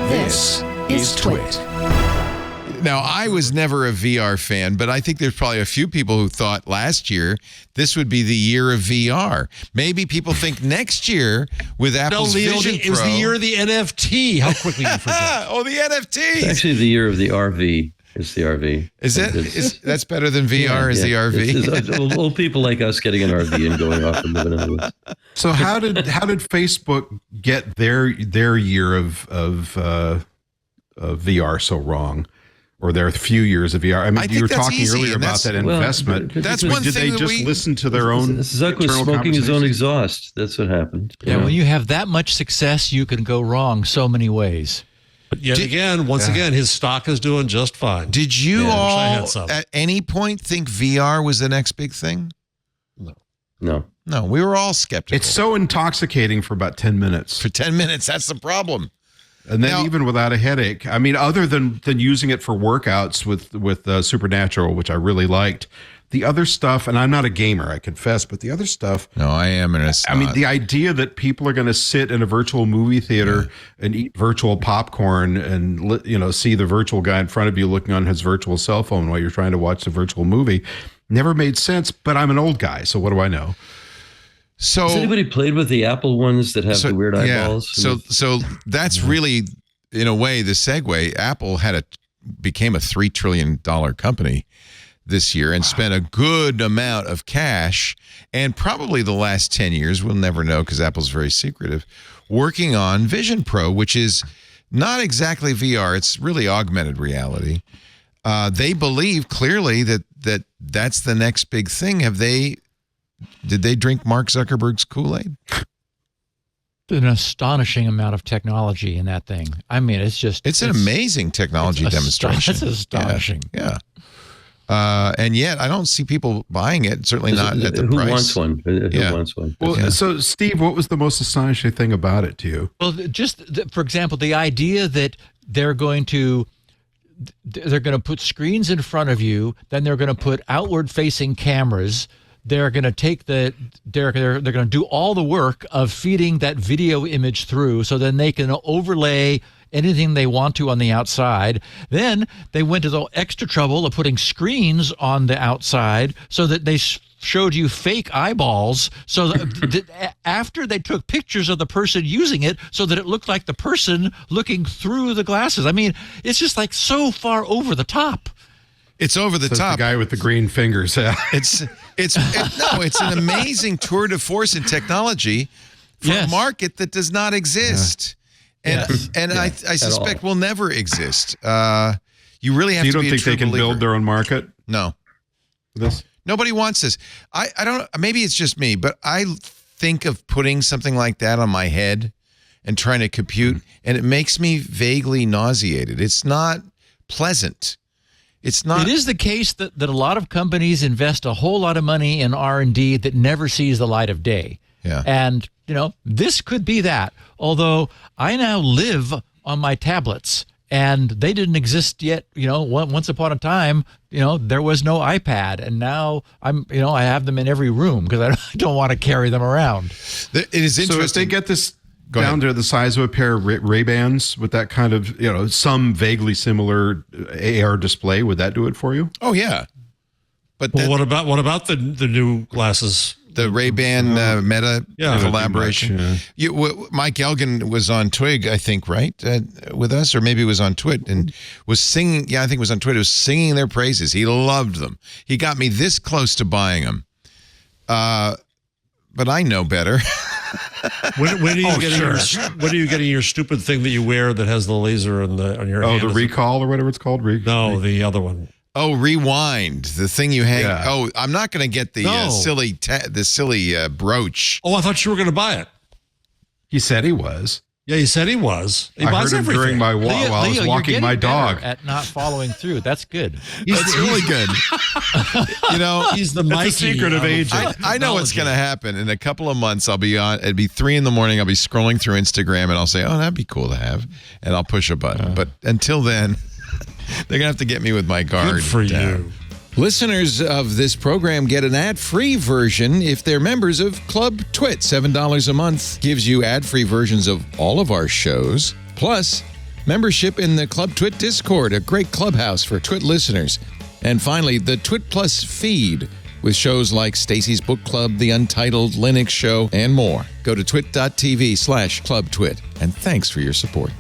This is TWiT. Now, I was never a VR fan, but I think there's probably a few people who thought last year this would be the year of VR. Maybe people think next year with Apple's Vision Pro. It was the year of the NFT. How quickly you forget. Oh, the NFT. It's actually the year of the RV. It's the RV. Is it? That's better than VR, is the RV? It's old people like us getting an RV and going off and living in the woods. So how did Facebook get their year of VR so wrong? Or their few years of VR. I mean, you were talking earlier about that investment. That's one Did thing they just listen to their own? Zuck was smoking his own exhaust. That's what happened. Yeah, when you have that much success, you can go wrong so many ways. But yet once again, his stock is doing just fine. Did you all at any point think VR was the next big thing? No, we were all skeptical. It's so intoxicating for about 10 minutes. For 10 minutes, that's the problem. And then even without a headache, I mean, other than using it for workouts with Supernatural, which I really liked, the other stuff, and I'm not a gamer, I confess, but the other stuff. No, I am. I mean, the idea that people are going to sit in a virtual movie theater and eat virtual popcorn and, see the virtual guy in front of you looking on his virtual cell phone while you're trying to watch the virtual movie never made sense. But I'm an old guy, so what do I know? So, has anybody played with the Apple ones that have the weird eyeballs? So that's really, in a way, the segue. Apple became a $3 trillion company this year and spent a good amount of cash, and probably the last 10 years, we'll never know because Apple's very secretive, working on Vision Pro, which is not exactly VR. It's really augmented reality. They believe clearly that that's the next big thing. Did they drink Mark Zuckerberg's Kool-Aid? An astonishing amount of technology in that thing. I mean, it's an amazing technology demonstration. It's astonishing. Yeah. And yet I don't see people buying it, certainly not at the price. Who wants one? Who wants one? Well, so Steve, what was the most astonishing thing about it to you? Well, for example, the idea that they're going to put screens in front of you, then they're going to put outward-facing cameras. They're going to they're going to do all the work of feeding that video image through, so then they can overlay anything they want to on the outside. Then they went to the extra trouble of putting screens on the outside so that they showed you fake eyeballs, so that after they took pictures of the person using it so that it looked like the person looking through the glasses. I mean, it's just like so far over the top. It's over the top. The guy with the green fingers. Yeah. It's an amazing tour de force in technology for a market that does not exist, and I suspect will never exist. You really have to be a true believer. You don't think they can build their own market? No. This? Nobody wants this. I don't. Maybe it's just me, but I think of putting something like that on my head and trying to compute, and it makes me vaguely nauseated. It's not pleasant. It's not. It is the case that a lot of companies invest a whole lot of money in R&D that never sees the light of day. Yeah. And, this could be that. Although I now live on my tablets, and they didn't exist yet. Once upon a time, there was no iPad, and now I have them in every room because I don't want to carry them around. It is interesting. So if they get this down to the size of a pair of Ray-Bans with that kind of, some vaguely similar AR display, would that do it for you? Oh, yeah. But what about the new glasses? The Ray-Ban Meta collaboration. Mike Elgin was on Twig, I think, right, with us, or maybe it was on TWiT, and was singing. Yeah, I think it was on TWiT. He was singing their praises. He loved them. He got me this close to buying them. But I know better. When are you getting your stupid thing that you wear that has the laser on your hand? Oh, the Recall or whatever it's called? No, the other one. Oh, Rewind, the thing you hang. Yeah. Oh, I'm not going to get the silly brooch. Oh, I thought you were going to buy it. He said he was. Yeah, he said he was. He buys heard him during my walk while I was walking my dog. At not following through, that's good. It's really good. He's the Mikey. That's the secret of aging. I know what's going to happen in a couple of months. I'll be on. It'd be 3 a.m. I'll be scrolling through Instagram and I'll say, "Oh, that'd be cool to have," and I'll push a button. But until then, they're gonna have to get me with my guard. Good for you. Listeners of this program get an ad-free version if they're members of Club TWiT. $7 a month gives you ad-free versions of all of our shows. Plus, membership in the Club TWiT Discord, a great clubhouse for TWiT listeners. And finally, the TWiT Plus feed with shows like Stacy's Book Club, The Untitled Linux Show, and more. Go to twit.tv/clubtwit. And thanks for your support.